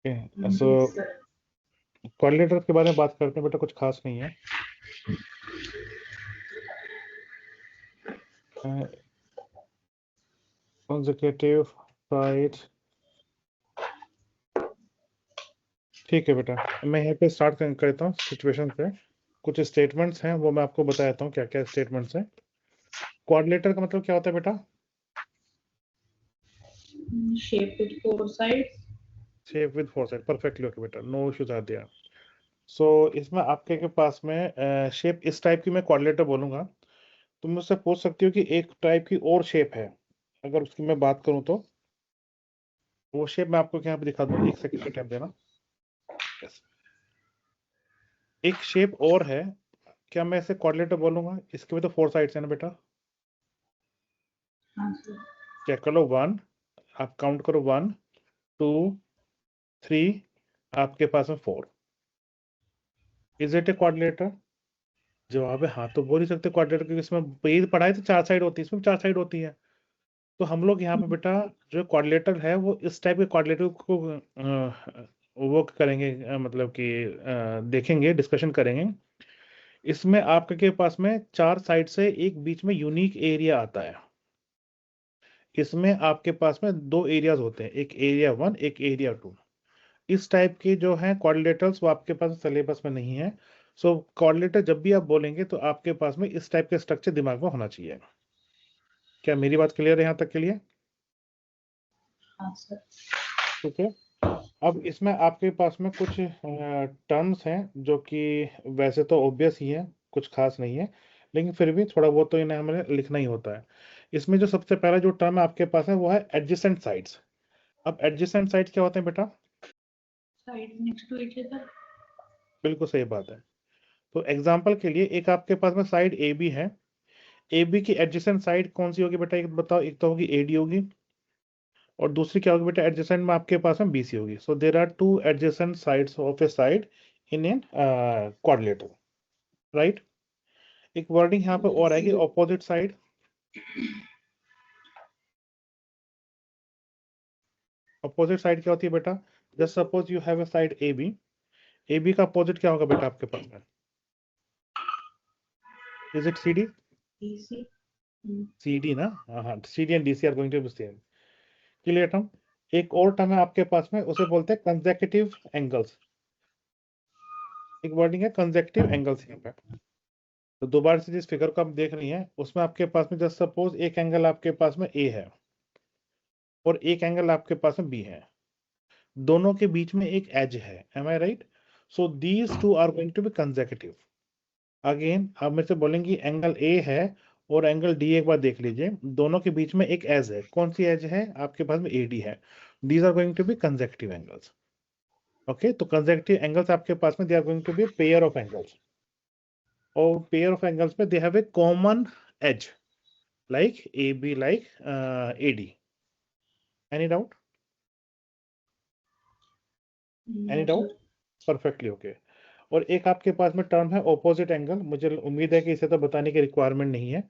सो quadrilateral के बारे में बात करते हैं बेटा, कुछ खास नहीं है। कंसेक्यूटिव साइड, ठीक है बेटा। मैं यहाँ पे स्टार्ट करता हूँ सिचुएशन से। कुछ स्टेटमेंट्स हैं वो मैं आपको बता देता हूँ क्या क्या स्टेटमेंट्स हैं। क्वाड्रिलेटर का मतलब क्या होता है बेटा? Shape with four sides. Shape with four side, perfectly okay बेटा, नो इश्यूज आर देयर। सो इसमें आपके के पास में शेप इस टाइप की मैं क्वाड्रिलेटर बोलूंगा। तुम मुझसे पूछ सकती हो कि एक टाइप की और शेप है, अगर उसकी मैं बात करूं तो वो शेप मैं आपको यहाँ पे दिखा दूं, एक सेकंड का टाइम देना। Yes. एक शेप और है, क्या मैं इसे क्वाड्रिलेटर बोलूंगा? इसके भी तो फोर साइड्स है ना बेटा। हाँ सर। चेक कर लो, 1, आप काउंट करो, 1 2 3, आपके पास में 4। Is it A quadrilateral? जवाब है हाँ। तो बोल ही सकते क्वाड्रिलेटर, क्योंकि इसमें ये पढ़ाई तो चार साइड होती है, इसमें चार साइड होती है। तो हम लोग यहाँ पे बेटा जो क्वाड्रिलेटर है वो इस टाइप के क्वाड्रिलेटर को वो करेंगे, मतलब कि देखेंगे, डिस्कशन करेंगे। इसमें आपके पास में चार साइड से एक बीच में यूनिक एरिया आता है। इसमें आपके पास में दो एरियाज होते हैं, एक एरिया 1, एक एरिया 2। इस टाइप के जो हैं क्वाड्रिलेटर्स वो आपके पास सिलेबस में नहीं है। सो क्वाड्रिलेटर जब भी आप बोलेंगे तो आपके पास में इस टाइप के स्ट्रक्चर दिमाग में होना चाहिए। क्या मेरी बात क्लियर है यहाँ तक के लिए? हाँ सर। ठीक है। अब इसमें आपके पास में कुछ टर्म्स हैं जो कि वैसे तो ऑब्वियस ही है, कुछ खास नहीं है, लेकिन फिर भी थोड़ा बहुत तो इन्हें हमें लिखना ही होता है। इसमें जो सबसे पहला जो टर्म आपके पास है वो है एडजेसेंट साइड्स। अब एडजेसेंट साइड्स क्या होते हैं बेटा? Side next to each other. बिल्कुल सही बात है। तो एग्जाम्पल के लिए एक आपके पास में साइड ए बी है। ए बी की एडजेसेंट साइड कौन सी होगी बेटा, एक बताओ। एक तो होगी एडी होगी, और दूसरी क्या होगी बेटा एडजेसेंट में आपके पास में बीसी होगी। So there are two adjacent sides of a side in an quadrilateral, right. एक वर्डिंग यहाँ पे और आएगी, ऑपोजिट साइड। अपोजिट साइड क्या होती है बेटा? Just suppose you have a side A B, A B का अपोजिट क्या होगा बेटा आपके पास में? Is it C D? DC. C D ना, हाँ हाँ, C D and D C are going to be same. Clear term. एक और टर्म है आपके पास में, उसे बोलते हैं कंसेक्यूटिव एंगल्स। एक वर्डिंग है कंसेक्यूटिव एंगल्स यहाँ पे। तो दोबारा से जिस फिगर को आप देख रही हैं उसमें आपके पास में जस्ट सपोज एक एंगल आपके पास में ए है और एक एंगल आपके पास में बी है, दोनों के बीच में एक एज है, am I right? So these two are going to be consecutive. Again आप मेरे से बोलेंगे एंगल ए है और एंगल डी, एक बार देख लीजिए, दोनों के बीच में एक एज है। कौन सी एज है? आपके पास में ए डी है। These are going to be consecutive angles. Okay, तो कंसेक्यूटिव एंगल्स आपके पास में they are going to be pair of angles, और पेयर ऑफ एंगल्स में they have a common edge like AB, like AD. Any doubt? Any no doubt? Sir. Perfectly okay. और एक आपके पास में टर्म है ऑपोजिट एंगल। मुझे उम्मीद है कि इसे तो बताने की रिक्वायरमेंट नहीं है।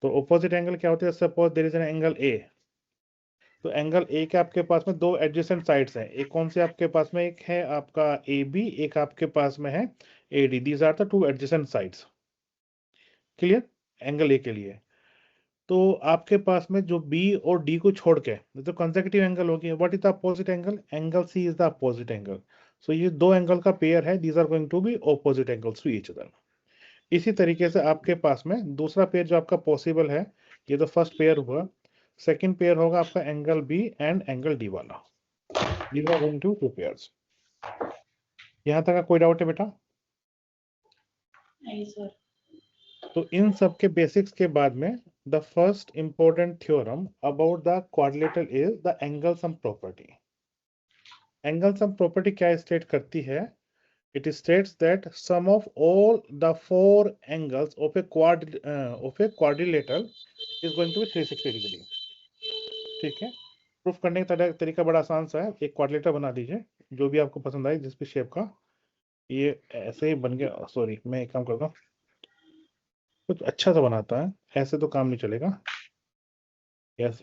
तो ऑपोजिट एंगल क्या होता है? Suppose there is an angle A. तो एंगल ए के आपके पास में दो एडजेसेंट साइड्स हैं। एक कौन से आपके पास में? एक है आपका ए बी, एक आपके पास में है A D. These are the two adjacent sides. Clear? Angle A के लिए। तो आपके पास में जो बी और डी को छोड़ के तो कंसेक्यूटिव एंगल होगी। What is the opposite angle? Angle C is the opposite angle. So ये दो एंगल का पेयर है, these are going to be opposite angles to each other. इसी तरीके से आपके पास में दूसरा पेयर जो आपका पॉसिबल है, ये तो फर्स्ट पेयर हुआ। सेकंड पेयर होगा आपका angle B and angle D वाला। These are going to two pairs. यहाँ तक का कोई डाउट है बेटा? नहीं सर। तो इन सब के बेसिक्स के बाद में the first important theorem about the quadrilateral is the angle sum property. Angle sum property क्या स्टेट करती है? It states that sum of all the four angles of a quadrilateral is going to be 360 degree. ठीक है। Proof करने का तरीका बड़ा आसान सा है। एक क्वाड्रिलेटर बना दीजिए, जो भी आपको पसंद आए, जिस भी शेप का। ये ऐसे ही बन गया। सॉरी, मैं एक काम करता हूँ, कुछ अच्छा सा बनाता है, ऐसे तो काम नहीं चलेगा। यस,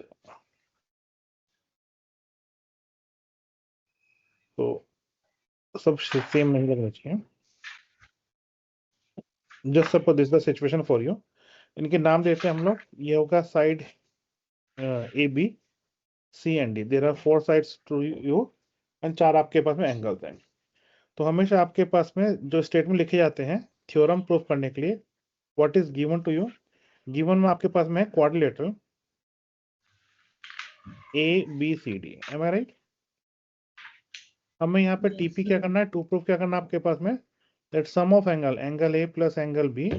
तो सब सेम नहीं लगना चाहिए। Just suppose this the situation for you. इनके नाम देते हैं हम लोग। ये होगा side A B C and D. There are 4 sides to you and 4 आपके पास में एंगल्स हैं। तो हमेशा आपके पास में जो स्टेटमेंट लिखे जाते हैं थ्योरम प्रूफ करने के लिए, what is given to you, given में आपके पास में quadrilateral A B C D. Am I right? हमें यहाँ पे Yes, टीपी sir. क्या करना है, टू प्रूफ क्या करना है आपके पास में, that sum of angle, angle A plus angle B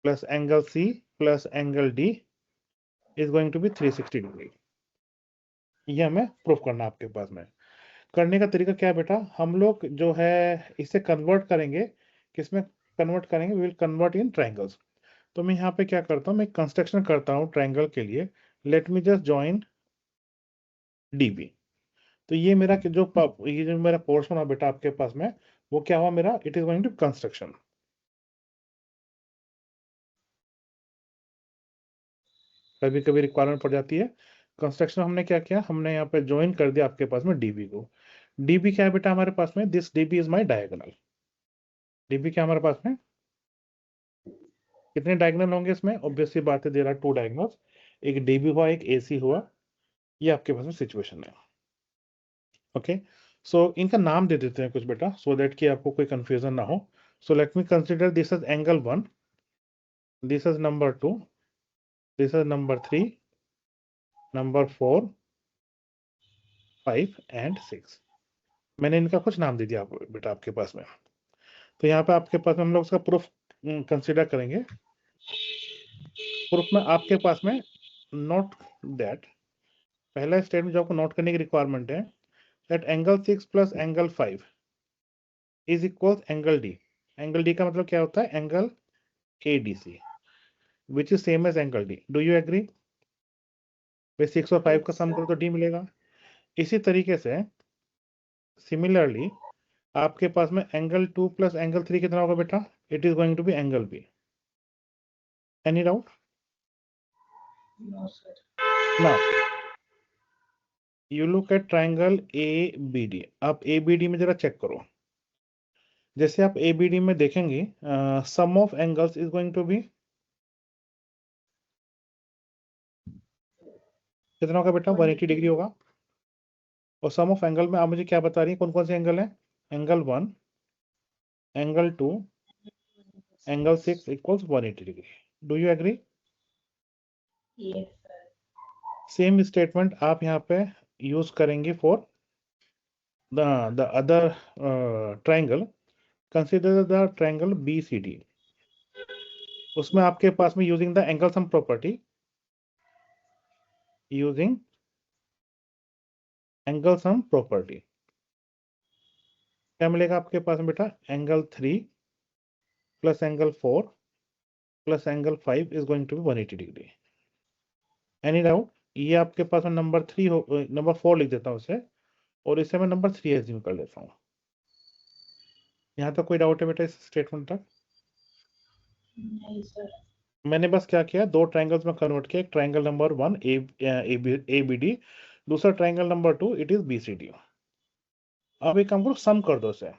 plus angle C plus angle D is going to be 360 degree. ये हमें प्रूफ करना है आपके पास में। करने का तरीका क्या है बेटा, हम लोग जो है इसे कन्वर्ट करेंगे, किसमें कन्वर्ट करेंगे, we will convert in triangles. तो मैं यहाँ पे क्या करता हूँ, मैं कंस्ट्रक्शन करता हूँ ट्रायंगल के लिए। Late me just join dB. तो ये मेरा ये जो मेरा पोर्शन है बेटा आपके पास में, वो क्या हुआ मेरा, it is going to construction. कभी कभी रिक्वायरमेंट पड़ जाती है कंस्ट्रक्शन। हमने क्या किया, हमने यहाँ पे ज्वाइन कर दिया आपके पास में डीबी को। डीबी क्या है बेटा हमारे पास में, this dB is my diagonal. DB क्या हमारे पास में, कितने डायगोनल होंगे इसमें, ऑब्वियसली बात है, देयर आर 2 डायगोनल्स। एक डीबी हुआ, एक एसी हुआ। ये आपके पास में सिचुएशन है। ओके, सो इनका नाम दे देते हैं कुछ बेटा, सो दैट कि आपको कोई कंफ्यूजन ना हो। So let me consider this is angle 1, this is number 2, this is number 3, number 4, 5 and 6। मैंने इनका कुछ नाम दे दिया आपको बेटा आपके पास में। तो यहाँ पे आपके पास में हम लोग उसका प्रूफ कंसिडर करेंगे। प्रूफ में आपके पास में नोट दैट, पहला स्टेटमेंट जो आपको नोट करने की रिक्वायरमेंट है, that angle 6 plus angle 5 is equal angle D. Angle D का मतलब क्या होता है, angle ADC, which is same as angle D. Do you agree? भाई 6 और 5 का सम करो तो डी मिलेगा। इसी तरीके से सिमिलरली आपके पास में एंगल 2 प्लस एंगल 3 कितना होगा बेटा, it is going to be angle B. Any doubt? No, sir. Now you look at triangle A B D. आप ए बी डी में जरा चेक करो। जैसे आप ए बी डी में देखेंगे, sum of angles is going to be कितना होगा बेटा, 180 डिग्री होगा। और सम ऑफ एंगल में आप मुझे क्या बता रही है, कौन कौन से एंगल है, angle 1, angle 2, angle 6 equals 180 degree. Do you agree? Yes, sir. Same statement आप यहाँ पे यूज करेंगे for the other triangle. Consider the triangle B C D. उसमें आपके पास में using the angle sum property, using angle sum property क्या मिलेगा आपके पास में बेटा, angle 3 plus angle 4 plus angle 5 is going to be 180 degree. Any doubt? ये आपके पास में नंबर 3 हो, नंबर 4 लिख देता हूँ इसे, और इसे मैं नंबर 3 एज्यूम कर लेता हूँ। यहाँ तक कोई डाउट है बेटा इस स्टेटमेंट तक? नहीं, sir. मैंने बस क्या किया, 2 ट्राइंगल्स में कन्वर्ट किया। एक triangle number 1 A B D, दूसरा triangle number 2 it is B C D. अब एक काम करो, सम कर दो इसे।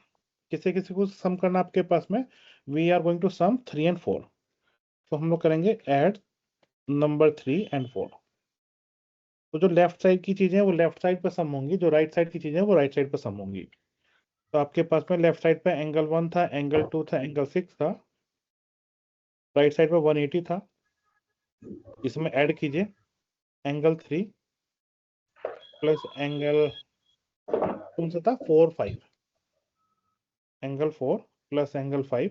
किसी किसी को सम करना आपके पास में, we are going to sum 3 and 4। तो हम लोग करेंगे ऐड नंबर 3 एंड 4। तो जो लेफ्ट साइड की चीजें वो लेफ्ट साइड पर सम होंगी, जो राइट साइड की चीजें वो राइट साइड पर सम होंगी। तो आपके पास में लेफ्ट साइड पे एंगल 1 था, एंगल 2 था, एंगल 6 था। राइट साइड पे 180 था। इसमें ऐड कीजिए एंगल 3 प्लस एंगल कौन सा था, 4 5, एंगल 4 प्लस एंगल 5,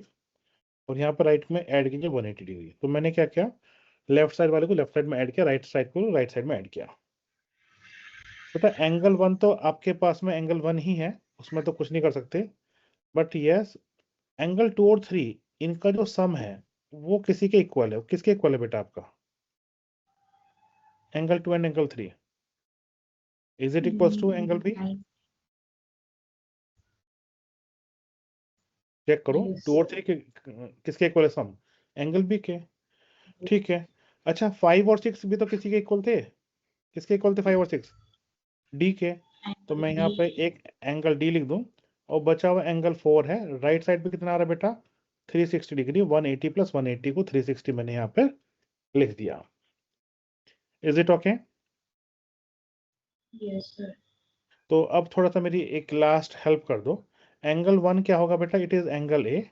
और यहाँ पर राइट में ऐड कीजिए 180 डिग्री। तो मैंने क्या किया, लेफ्ट साइड वाले को लेफ्ट साइड में ऐड किया, राइट साइड को राइट साइड में ऐड किया। बेटा एंगल 1 तो आपके पास में एंगल 1 ही है, उसमें तो कुछ नहीं कर सकते। बट यस, एंगल 2 और 3 इनका जो सम है वो किसी के इक्वल है। किसके इक्वल है बेटा आपका, angle 2 and angle 3? Is it equals to angle B? Nine. Check करो, Yes. 2 और 3 के किसके इक्वल है सम, एंगल बी के। ठीक है, अच्छा 5 और 6 भी तो किसी के इक्वल थे। किसके इक्वल थे 5 और 6? डी के। तो मैं एंगल यहाँ पे डी एक एंगल डी लिख दूं और बचा हुआ एंगल 4 है। राइट साइड पे कितना आ रहा है बेटा? 360 डिग्री। 180 प्लस 180 को 360 मैंने यहाँ पे लिख दिया। Is it okay? Yes sir. तो अब थोड़ा सा मेरी एक लास्ट हेल्प कर दो। एंगल 1 क्या होगा बेटा? It is angle A.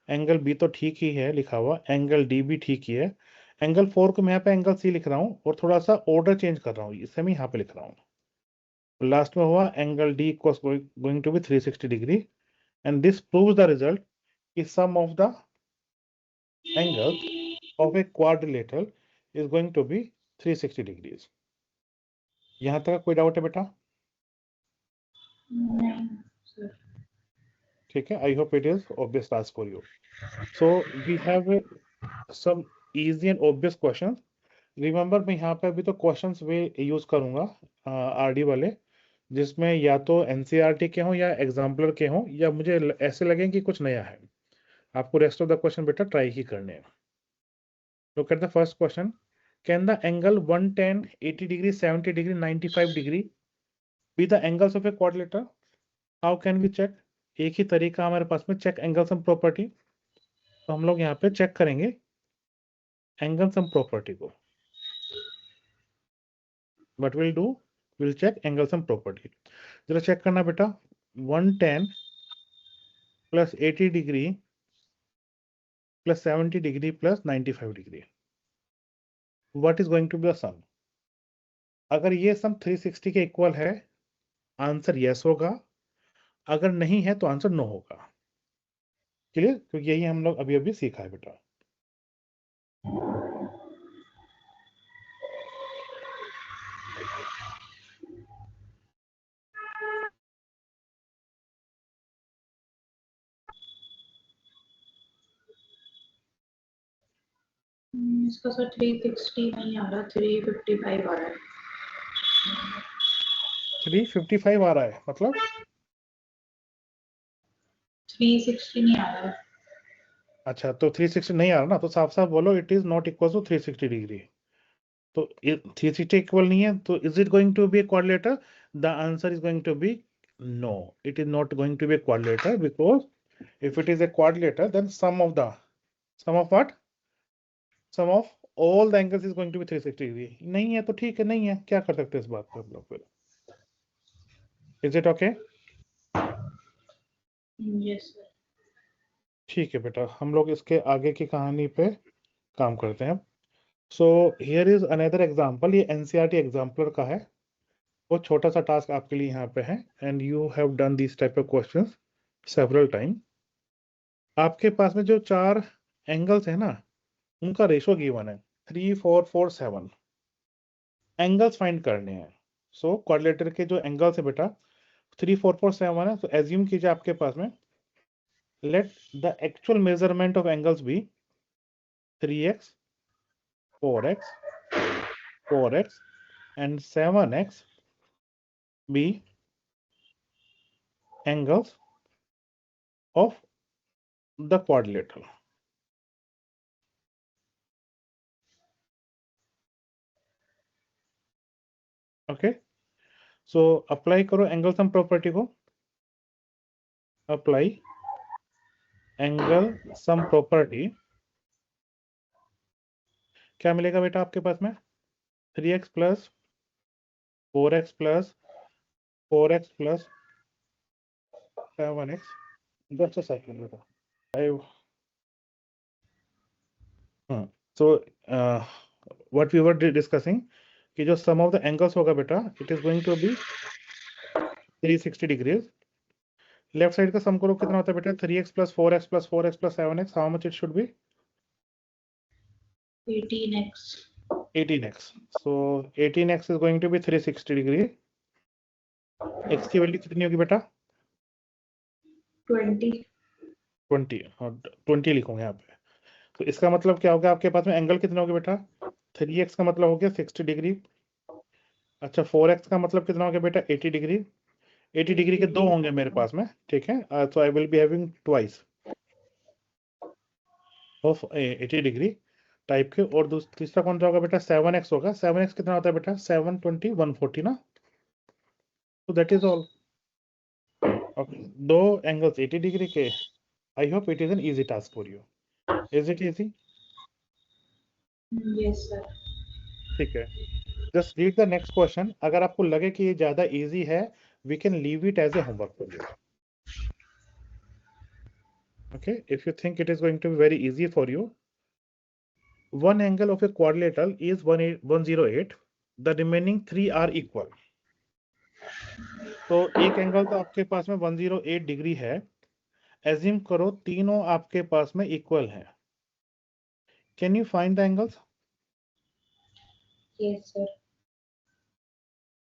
Angle B तो ठीक ही है लिखा हुआ, एंगल डी भी ठीक ही है। एंगल 4 को मैं यहाँ पे एंगल सी लिख रहा हूँ और थोड़ा सा ऑर्डर चेंज कर रहा हूँ, इसे मैं यहाँ पे लिख रहा हूँ। लास्ट में हुआ angle D equals going to be 360 degree and this proves the result कि sum of the angles of a quadrilateral is going to be 360 degrees. यहाँ तक कोई डाउट है बेटा? नहीं सर। ठीक है, I hope it is obvious task for you. So we have some easy and obvious questions. Remember मैं यहाँ पे अभी तो क्वेश्चंस वे यूज करूंगा आरडी वाले, जिसमें या तो एनसीईआरटी के हों या एग्जाम्पलर के हों, या मुझे ऐसे लगे कि कुछ नया है। आपको रेस्ट ऑफ द क्वेश्चन बेटा ट्राई ही करने हैं। Look at the first question. Can the angle 110, 80 degree, 70 degree, 95 degree be the angles of a quadrilateral? How can we check? एक ही तरीका हमारे पास में, चेक एंगल सम प्रॉपर्टी। तो हम लोग यहाँ पे चेक करेंगे एंगल सम प्रॉपर्टी को। What we'll do? We'll check angle sum property. जरा चेक करना बेटा, 110 plus 80 degree plus 70 degree plus 95 degree. What is going to be the sum? अगर ये सम 360 के इक्वल है, आंसर यस होगा। अगर नहीं है तो आंसर नो होगा। क्लियर? क्योंकि यही हम लोग अभी अभी सीखा है बेटा। इसका सर 360 नहीं आ रहा, 355 आ रहा है। 355 आ रहा है मतलब? 360 नहीं आ रहा है। अच्छा, तो 360 नहीं आ रहा ना, तो साफ साफ बोलो it is not equal to 360 degree. तो 360 इक्वल नहीं है, तो is it going to B a quadrilateral? The answer is going to be no, it is not going to be a quadrilateral, because if it is a quadrilateral then sum of what? Sum of all the angles is going to be 360 degree. नहीं है तो ठीक है, नहीं है, क्या कर सकते हैं इस बात पे हम लोग फिर? Is it okay? Yes sir. ठीक है बेटा, हम लोग इसके आगे की कहानी पे काम करते हैं। So here is another example. ये एनसीईआरटी एग्जाम्पलर का है। वो छोटा सा टास्क आपके लिए यहाँ पे है, and you have done this type of questions several time. आपके पास में जो 4 एंगल्स है ना, उनका रेशो गिवन है 3, 4, 4, 7। एंगल्स फाइंड करने हैं। सो क्वाड्रिलेटरल के जो एंगल्स है बेटा 3, 4, 4, 7 है। तो एज्यूम कीजिए आपके पास में, let the actual measurement of angles be 3x, 4x, 4x and 7x be angles of the quadrilateral. Okay, so apply करो एंगल सम प्रॉपर्टी को। Apply angle sum property. क्या मिलेगा बेटा आपके पास में? 3x plus 4x plus 4x plus 7x। Just a second बेटा। So what we were discussing कि जो सम ऑफ द एंगल्स होगा बेटा, it is going to be 360 degrees. Left side का सम करो, कितना होता है बेटा? 3x plus 4x plus 4x plus 7x। How much it should be? 18x। 18x. So 18x is going to be 360 degree. x की value कितनी होगी बेटा? 20। 20, और 20 लिखूंगे यहाँ पे। तो इसका मतलब क्या होगा आपके पास में? एंगल कितना होगा बेटा? 3x का मतलब हो गया 60 डिग्री। अच्छा, 4x का मतलब कितना हो गया बेटा? 80 डिग्री। 80 डिग्री के 2 होंगे मेरे पास में, ठीक है। तो I will be having twice of 80 degree type के। और तीसरा कौन सा होगा बेटा? 7x होगा। 7x कितना होता है बेटा? 7, 20, 140 ना। So that is all. Okay, दो angles 80 degree के. I hope it is an easy task for you. Is it easy? Yes, sir. ठीक है. Just read the next question. अगर आपको लगे कि ये ज़्यादा easy है, we can leave it as a homework for you. Okay, if you think it is going to be very easy for you, one angle of a quadrilateral is 108. The remaining three are equal. तो एक angle तो आपके पास में 108 degree है. Assume करो तीनों आपके पास में इक्वल है. Can you find the angles? Yes, sir.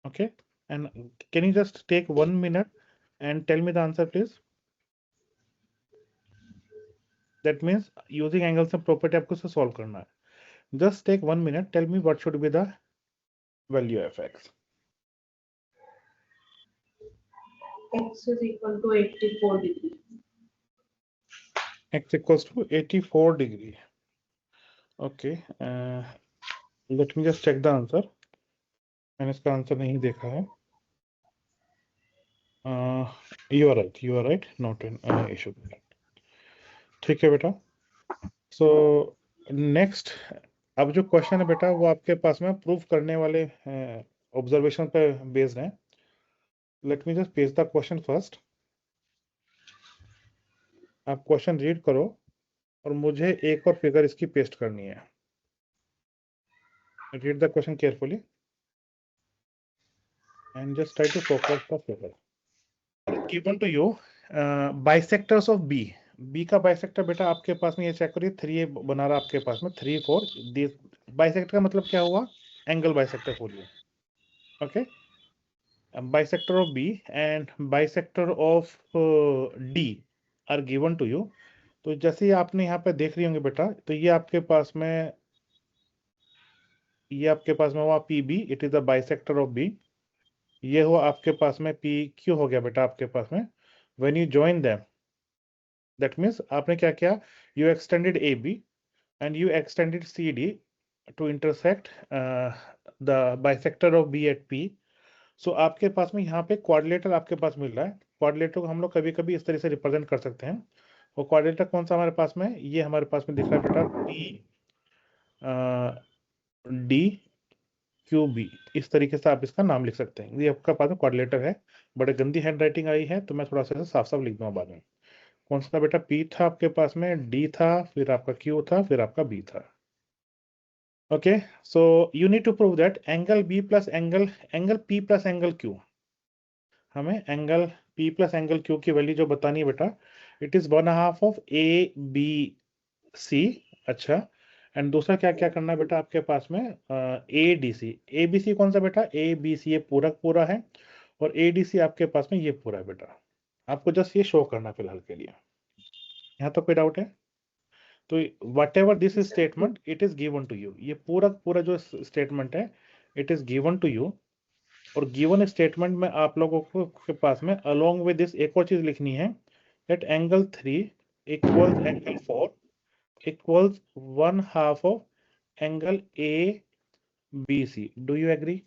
Okay, and can you just take 1 minute and tell me the answer, please? That means using angles and property आपको से solve करना है. Just take 1 minute. Tell me what should be the value of x. X is equal to 84 degree. X equals to 84 degree. Okay, let me just check the answer. मैंने इसका answer नहीं देखा है. You are right. You are right. Not an issue. ठीक है बेटा. So next, अब जो क्वेश्चन है बेटा वो आपके पास में प्रूफ करने वाले ऑब्जर्वेशन पे बेस्ड है. Late me just paste the question first. आप क्वेश्चन रीड करो और मुझे एक और फिगर इसकी पेस्ट करनी है. Read the question carefully and just try to focus the figure. Given to you bisectors of B. B का बाइसेक्टर बेटा आपके पास में ये चेक करिए 3 बना रहा आपके पास में 3 4. बाइसेक्टर का मतलब क्या हुआ? Angle bisector for you. Okay, bisector of B and bisector of D are given to you. तो जैसे ही आपने यहाँ पे देख रही होंगे बेटा, तो ये आपके पास में हुआ PB, it is the bisector of B. ये हुआ आपके पास में PQ हो गया बेटा आपके पास में. When you join them, that means आपने क्या किया? You extended AB and you extended CD to intersect the bisector of B at P. सो आपके पास में यहाँ पे क्वाड्रिलेटरल आपके पास मिल रहा है. क्वाड्रिलेटर को हम लोग कभी कभी इस तरह से रिप्रेजेंट कर सकते हैं. और क्वाड्रिलेटर कौन सा हमारे पास में? ये हमारे पास में दिख रहा है बेटा PDQB. इस तरीके से आप इसका नाम लिख सकते हैं. ये आपका पास में क्वाड्रिलेटर है. बड़े गंदी हैंड राइटिंग आई है तो मैं थोड़ा सा साफ साफ लिख दूंगा बाद में. कौन सा था बेटा? P था आपके पास में, D था, फिर आपका Q था, फिर आपका B था. Okay, so you need to prove that angle B plus angle P plus angle Q. हमें angle P plus angle Q की वैल्यू जो बतानी है बेटा, इट इज 1/2 ऑफ ABC. अच्छा, एंड दूसरा क्या क्या करना है बेटा आपके पास में? ADC. ABC कौन सा बेटा? ABC ये पूरक पूरा है और ADC आपके पास में ये पूरा है बेटा. आपको जस्ट ये शो करना फिलहाल के लिए. यहाँ तो कोई डाउट है? तो whatever this statement it is given to you. ये पूरा जो स्टेटमेंट है it is given to you. और गिवन स्टेटमेंट में आप लोगों को के पास में अलोंग विद दिस एक और चीज लिखनी है, that angle 3 equals angle 4 equals 1/2 of angle ABC. Do you agree?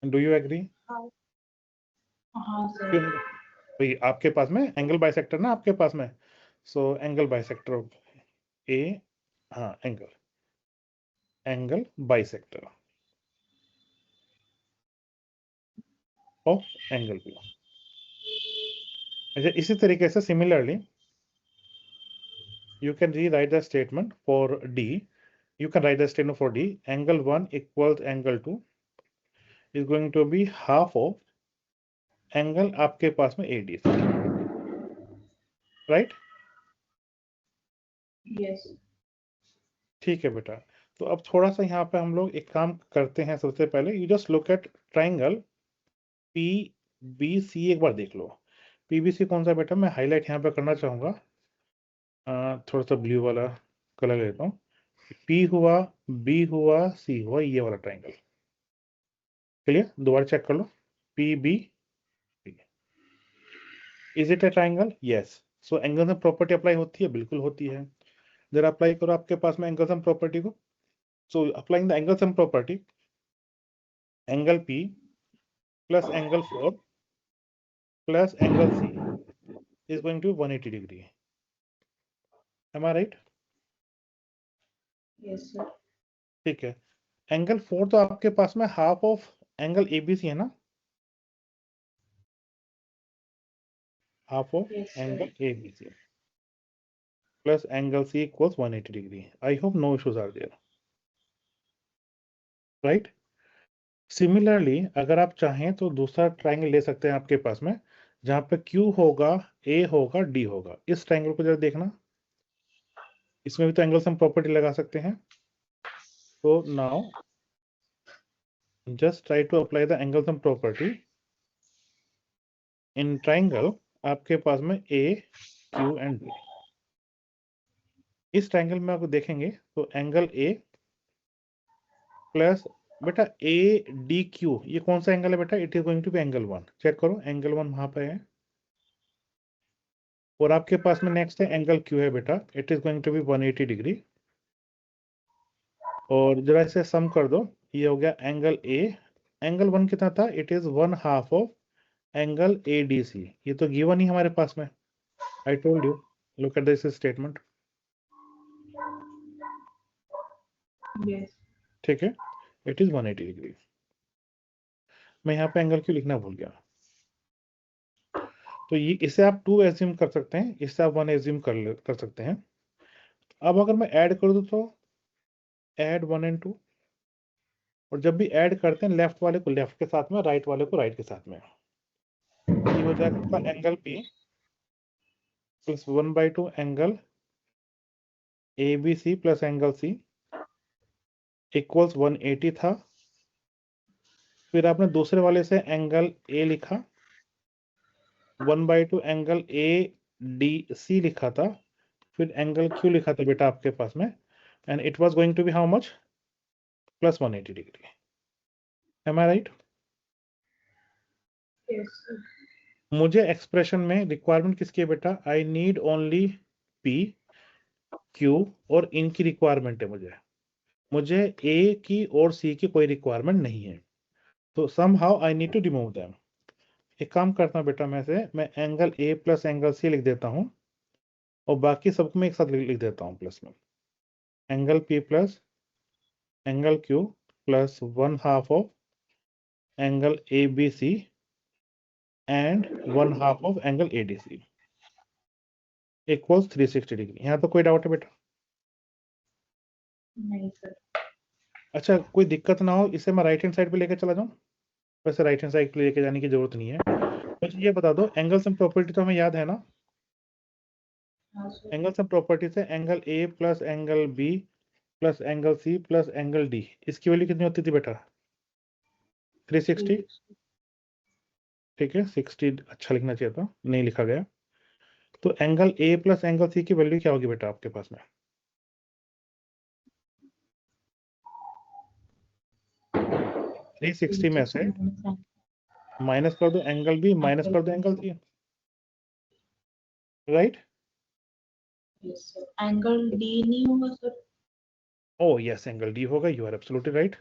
Do you agree? हाँ सर. भाई आपके पास में एंगल बाइसेक्टर ना आपके पास में. So angle bisector of A, हाँ angle bisector of angle B. अच्छा, इसी तरीके से similarly you can rewrite the statement for D. You can write the statement for D. Angle 1 equals angle 2 is going to be half of angle आपके पास में ADC. Right? Yes. ठीक है बेटा. तो अब थोड़ा सा यहाँ पे हम लोग एक काम करते हैं. सबसे पहले you just look at triangle PBC. एक बार देख लो. PBC कौन सा बेटा? मैं हाईलाइट यहाँ पे करना चाहूंगा. थोड़ा सा ब्लू वाला कलर लेता हूँ. P हुआ, B हुआ, C हुआ, ये वाला ट्राइंगल. क्लियर? दोबारा चेक कर लो. PB. Is it A triangle? Yes. So angle sum property apply होती है? बिल्कुल होती है. जरा अप्लाई करो आपके पास में एंगल सम प्रॉपर्टी को. So applying the angle sum property, angle P plus angle 4 plus angle C is going to be 180 degree. Am I right? Yes, sir. ठीक है, एंगल 4 तो आपके पास में हाफ ऑफ एंगल ABC है ना, half of Yes, sir. Angle ABC plus angle C equals 180 degree. I hope no issues are there. Right? Similarly, अगर आप चाहें तो दूसरा ट्राइंगल ले सकते हैं आपके पास में, जहां पे Q होगा, A होगा, D होगा. इस ट्राइंगल को जरा देखना, इसमें भी तो एंगल सम प्रॉपर्टी लगा सकते हैं. So now just try to apply the angle sum property in triangle. आपके पास में A, Q and D. इस ट्राइंगल में आप देखेंगे तो एंगल A प्लस बेटा ADQ, ये कौन सा एंगल है बेटा? It is going to be angle 1. चेक करो, एंगल 1 वहां पे है. और आपके पास में नेक्स्ट है एंगल Q है बेटा, it is going to be 180 degree. और जरा इसे सम कर दो, ये हो गया एंगल A. एंगल 1 कितना था? It is 1/2 of angle ADC. ये तो गिवन ही हमारे पास में. I told you, look at this statement. Yes. ठीक है, इट इज 180 डिग्री. मैं यहाँ पे एंगल Q लिखना भूल गया. तो ये इसे आप 2 एज्यूम कर सकते हैं, इससे आप 1 एज्यूम कर सकते हैं. अब अगर मैं ऐड कर दूं तो ऐड 1 and 2, और जब भी ऐड करते हैं लेफ्ट वाले को लेफ्ट के साथ में, राइट वाले को राइट के साथ में, ये हो जाएगा आपका angle P plus 1/2 angle ABC plus angle C equals 180 था. फिर आपने दूसरे वाले से एंगल A लिखा, 1/2 एंगल ADC लिखा था. फिर एंगल Q लिखा था बेटा आपके पास में, and it was going to be how much? Plus 180 degree. Am I right? Yes, sir. मुझे एक्सप्रेशन में रिक्वायरमेंट किसकी है बेटा? I need only P, Q और इनकी रिक्वायरमेंट है. मुझे A की और C की कोई रिक्वायरमेंट नहीं है. तो somehow I need to remove them. एक काम करता हूँ बेटा, मैं angle A plus angle C लिख देता हूँ, और बाकी सबको मैं एक साथ लिख देता हूँ प्लस में. Angle P plus angle Q plus 1/2 of angle ABC and 1/2 of angle ADC equals 360 degree. यहाँ तो कोई डाउट है बेटा? नहीं सर. अच्छा, कोई दिक्कत ना हो, इसे मैं राइट हैंड साइड पे लेके चला जाऊँ? वैसे राइट हैंड साइड पे लेके जाने की जरूरत नहीं है. मुझे ये बता दो, एंगल सम प्रॉपर्टी तो हमें याद है ना? हाँ सर. एंगल सम प्रॉपर्टी से angle A plus angle B plus angle C plus angle D, इसकी वैल्यू कितनी होती थी बेटा? 360. ठीक है, 60 अच्छा लिखना चाहिए था, नहीं लिखा गया. तो angle A plus angle C की वैल्यू क्या होगी बेटा आपके पास में? 360 में से माइनस कर दो एंगल B, माइनस कर दो angle C. Right? Yes, sir. Angle D नहीं होगा sir? Oh yes, angle D होगा. You are absolutely right,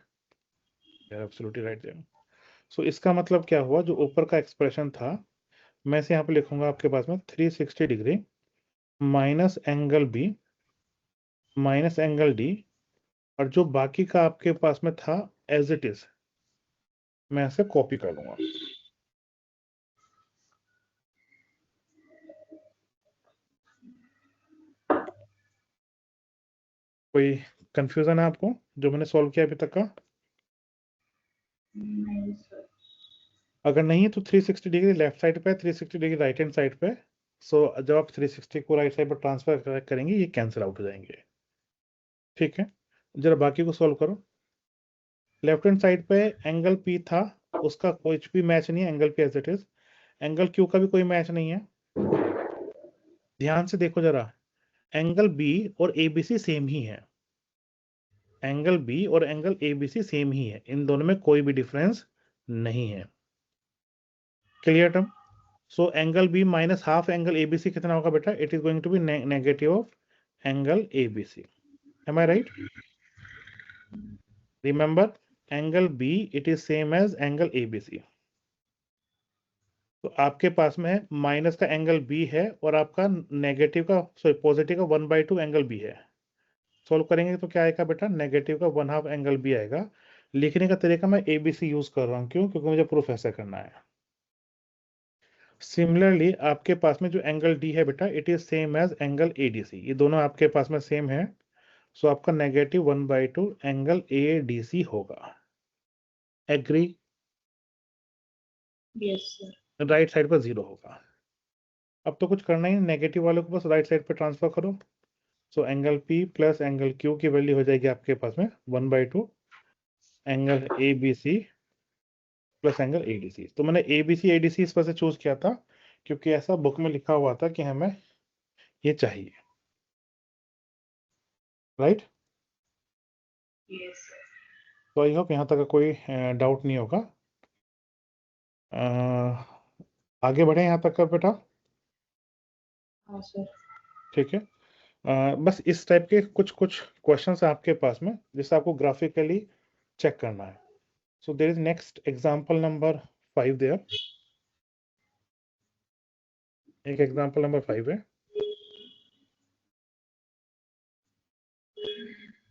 you are absolutely right there. So इसका मतलब क्या हुआ? जो ऊपर का एक्सप्रेशन था, मैं इसे यहाँ पे लिखूंगा आपके पास में 360 degree minus angle B minus angle D, और जो बाकी का आपके पास में था एज इट इज, मैं इसे कॉपी कर लूंगा. कोई कंफ्यूजन है आपको जो मैंने सॉल्व किया अभी तक का? नहीं सर. अगर नहीं है तो 360 डिग्री लेफ्ट साइड पे, 360 डिग्री राइट हैंड साइड पे. सो जब आप 360 को राइट साइड पर ट्रांसफर करेंगे, ये कैंसिल आउट हो जाएंगे. ठीक है, जरा बाकी को सॉल्व करो. लेफ्ट हैंड साइड पे एंगल P था, उसका कोई भी मैच नहीं है, angle P as it is. Angle Q का भी कोई मैच नहीं है. ध्यान से देखो जरा, एंगल B और ABC सेम ही है. एंगल B और एंगल ABC सेम ही है, इन दोनों में कोई भी डिफरेंस नहीं है. Clear term? So angle B minus half angle ABC कितना होगा बेटा? It is going to be negative of angle ABC. Am I right? Remember, angle B it is same as angle ABC। तो आपके पास में minus का angle B है और आपका नेगेटिव का सॉरी पॉजिटिव का 1/2 एंगल बी है। सोल्व करेंगे तो क्या आएगा बेटा, नेगेटिव का 1/2 एंगल बी आएगा। लिखने का तरीका मैं ABC यूज कर रहा हूँ, क्यों? क्योंकि मुझे प्रूफ ऐसा करना है। सिमिलरली आपके पास में जो एंगल डी है बेटा, it is same as angle ADC। ये दोनों आपके पास में सेम है, सो आपका नेगेटिव 1/2 एंगल ADC होगा। Agree? Yes sir. Right side पर 0 होगा। अब तो कुछ करना ही नहीं, नेगेटिव वाले को बस राइट साइड पे ट्रांसफर करो। So angle P plus angle Q की वैल्यू हो जाएगी आपके पास में 1/2 angle ABC plus angle ADC। तो मैंने ABC ADC इस पर से चूज किया था क्योंकि ऐसा बुक में लिखा हुआ था कि हमें ये चाहिए, राइट? Yes sir. तो आई होप यहाँ तक का कोई डाउट नहीं होगा। आगे बढ़े यहाँ तक का बेटा, हाँ सर। ठीक है। बस इस टाइप के कुछ कुछ क्वेश्चंस आपके पास में जिससे आपको ग्राफिकली चेक करना है। So there is next example number 5 there. एक एग्जांपल नंबर 5 है।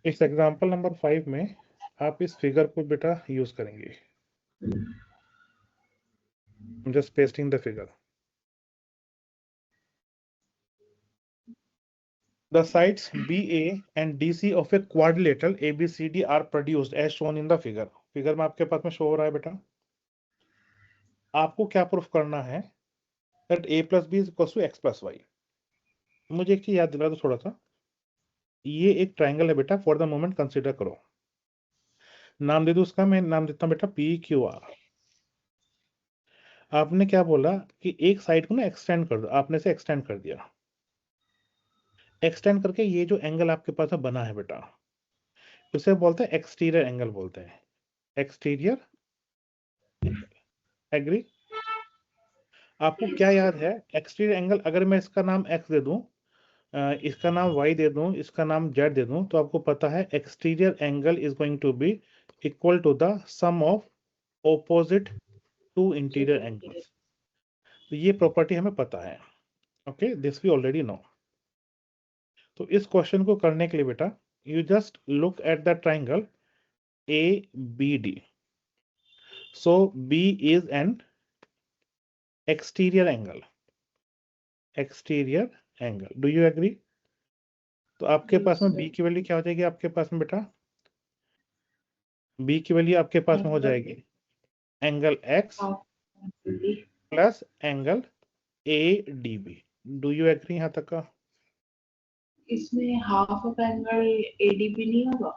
इस एग्जांपल नंबर 5 में आप इस फिगर को बेटा यूज करेंगे। Just pasting the figure. The sides BA and DC of a quadrilateral ABCD are produced as shown in the figure। Figure में आपके पास में शो हो रहा है बेटा। आपको क्या प्रूफ करना है? that A plus B is equals to X plus Y। मुझे एक चीज याद दिला दो थोड़ा सा। ये एक ट्राइंगल है बेटा, फॉर द मोमेंट कंसीडर करो। नाम दे दो उसका, मैं नाम देता हूं बेटा PQR। आपने क्या बोला कि एक साइड को ना एक्सटेंड कर दो, आपने से एक्सटेंड कर दिया। एक्सटेंड करके ये जो एंगल आपके पास में बना है बेटा, उसे बोलते हैं एक्सटीरियर एंगल बोलते हैं। Exterior angle, agree? आपको क्या याद है? एक्सटीरियर एंगल अगर मैं इसका नाम x दे दूं, इसका नाम y दे दूं, इसका नाम z दे दूं, तो आपको पता है exterior angle is going to be equal to the sum of opposite to interior angles. तो ये प्रॉपर्टी हमें पता है। Okay, this we already know. तो इस क्वेश्चन को करने के लिए बेटा you just look at the triangle ABD। So B is an exterior angle. Exterior angle, do you agree? तो आपके Yes, पास में sir. B की वैल्यू क्या हो जाएगी आपके पास में बेटा? B की वैल्यू आपके पास में हो जाएगी angle X plus angle ADB। Do you agree यहाँ तक का? इसमें हाफ ऑफ एंगल ADB नहीं होगा?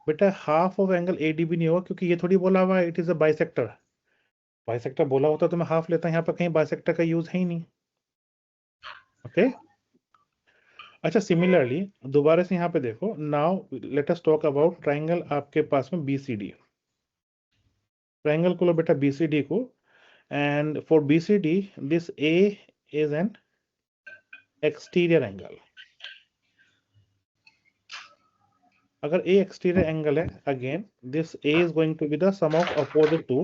बेटा हाफ ऑफ एंगल ADB नहीं होगा, क्योंकि ये थोड़ी बोला हुआ it is a bisector. Bisector बोला होता तो मैं हाफ लेता, यहाँ पर कहीं बाइसेक्टर का यूज है ही नहीं। ओके अच्छा, सिमिलरली दोबारा से यहाँ पे देखो। Now let us talk about triangle आपके पास में BCD। ट्राइंगल को लो बेटा BCD को, and for BCD this A is an exterior angle। अगर A exterior angle है, again this A is going to be the sum of opposite two।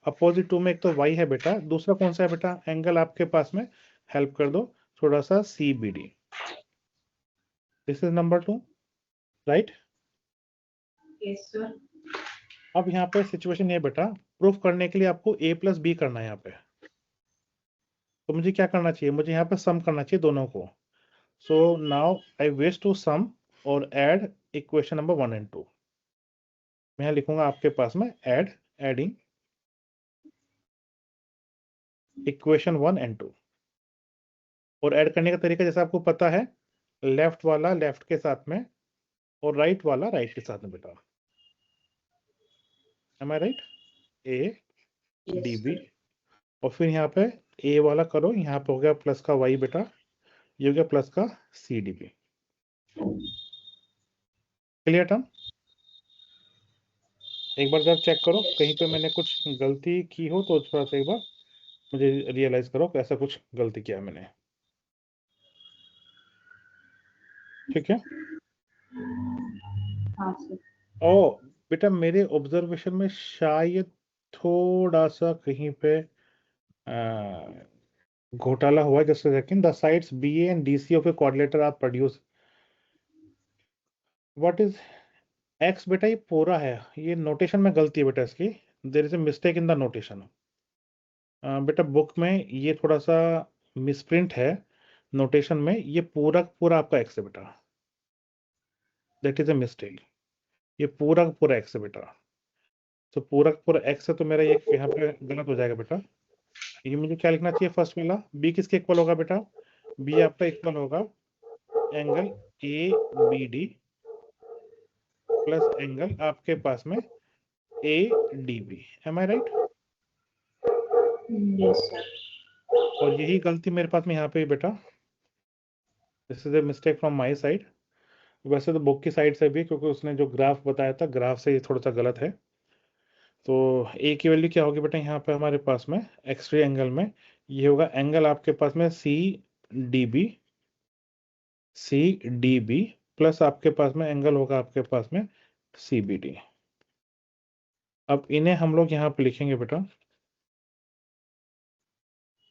opposite two में एक तो Y है बेटा, दूसरा कौन सा है बेटा? एंगल आपके पास में, हेल्प कर दो थोड़ा सा, CBD। This is number 2, right? Yes sir. अब यहाँ पे सिचुएशन ये बेटा, प्रूफ करने के लिए आपको A प्लस B करना है यहाँ पे। तो मुझे क्या करना चाहिए? मुझे यहाँ पे सम करना चाहिए दोनों को। So now I wish to sum और ऐड इक्वेशन नंबर 1 and 2। मैं यहाँ लिखूंगा आपके पास में एडिंग इक्वेशन 1 and 2। और ऐड करने का तरीका जैसा आपको पता है, लेफ्ट वाला लेफ्ट के साथ में और राइट वाला राइट के साथ में बेटा। M I right? ADB, और फिर यहाँ पे A वाला करो, यहाँ पे हो गया प्लस का Y बेटा, ये हो गया प्लस का CDB। Clear term? एक बार जब चेक करो कहीं पे मैंने कुछ गलती की हो तो थोड़ा सा एक बार मुझे रियलाइज करो कि ऐसा कुछ गलती किया मैंने। ठीक है? हाँ सर। ओ बेटा मेरे ऑब्जर्वेशन में शायद थोड़ा सा कहीं पे घोटाला हुआ, just a second. The sides BA and DC of a quadrilateral are produce, what is x बेटा? ये पूरा है, ये नोटेशन में गलती है बेटा इसकी, there is a mistake in the notation. बेटा बुक में ये थोड़ा सा मिसप्रिंट है नोटेशन में, ये पूरा पूरा आपका x है बेटा, दैट इज ए मिस्टेक। ये पूरा पूरा x है बेटा, तो पूरा पूरा x है, तो मेरा ये यहाँ पे गलत हो जाएगा बेटा। ये मुझे क्या लिखना चाहिए? फर्स्ट वाला b किसके इक्वल होगा बेटा? b आपका इक्वल होगा एंगल ABD प्लस एंगल आपके पास में ADB। M I right? Yes sir. और यही गलती मेरे पास में यहाँ पे बेटा, this is a mistake from my side. वैसे तो बुक की साइड से भी, क्योंकि उसने जो ग्राफ बताया था, ग्राफ से ये थोड़ा सा गलत है। तो ए की वैल्यू क्या होगी बेटा यहाँ पे हमारे पास में एक्स-रे एंगल में? ये होगा एंगल आपके पास में CDB प्लस आपके पास में एंगल होगा आपके पास में CBD। अब इन्हें हम लोग यहाँ पे लिखेंगे बेटा,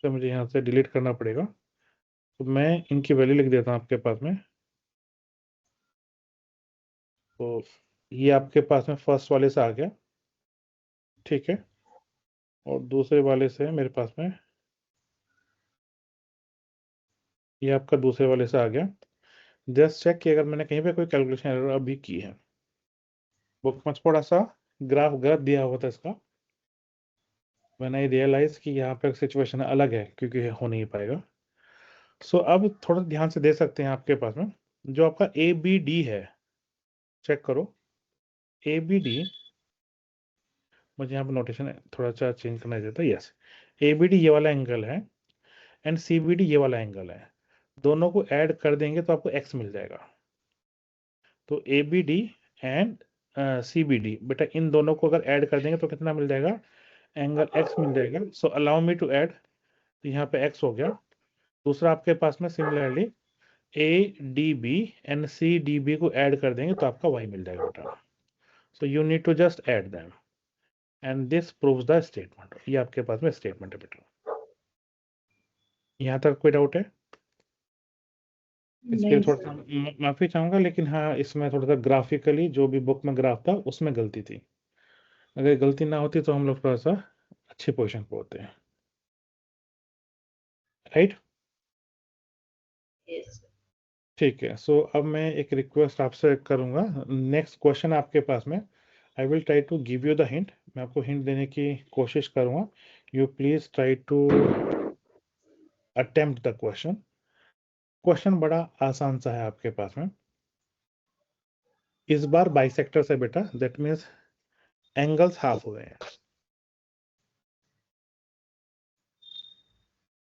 तो मुझे यहाँ से डिलीट करना पड़ेगा, तो मैं इनकी वैल्यू लिख देता हूँ आपके पास में। तो ये आपके पास में फर्स्ट वाले से आ गया, ठीक है, और दूसरे वाले से मेरे पास में ये आपका दूसरे वाले से आ गया। जस्ट चेक कि अगर मैंने कहीं पे कोई कैलकुलेशन एरर अभी की है। बुक में थोड़ा सा ग्राफ गलत दिया हुआ था इसका, मैंने रियलाइज कि यहाँ पे सिचुएशन अलग है, क्योंकि हो नहीं पाएगा। सो अब थोड़ा ध्यान से दे सकते हैं आपके पास में जो आपका ABD है, चेक करो ABD। मुझे यहाँ पे नोटेशन थोड़ा सा चेंज करना चाहता है। यस, ABD ये वाला एंगल है एंड CBD ये वाला एंगल है, दोनों को ऐड कर देंगे तो आपको x मिल जाएगा। तो ABD एंड CBD बेटा, इन दोनों को अगर ऐड कर देंगे तो कितना मिल जाएगा? एंगल x मिल जाएगा। So allow me to add, तो यहाँ पे x हो गया। दूसरा आपके पास में सिमिलरली ADB एंड CDB को ऐड कर देंगे तो आपका y मिल जाएगा बेटा। So you need to just add them and this proves the statement. ये आपके पास में स्टेटमेंट है बेटा। यहाँ तक कोई डाउट है? इसके लिए नहीं थोड़ा सा सर। माफी चाहूंगा, लेकिन हाँ इसमें थोड़ा सा ग्राफिकली जो भी बुक में ग्राफ था उसमें गलती थी। अगर गलती ना होती तो हम लोग थोड़ा सा अच्छी पोजीशन पे होते हैं, राइट? Yes sir. ठीक है। सो अब मैं एक रिक्वेस्ट आपसे करूंगा, नेक्स्ट क्वेश्चन आपके पास में I will try to give you the hint, मैं आपको हिंट देने की कोशिश करूंगा। You please try to attempt the question. Question बड़ा आसान सा है आपके पास में। इस बार बाइसेक्टर से बेटा, दैट मीन्स एंगल्स हाफ हुए हैं।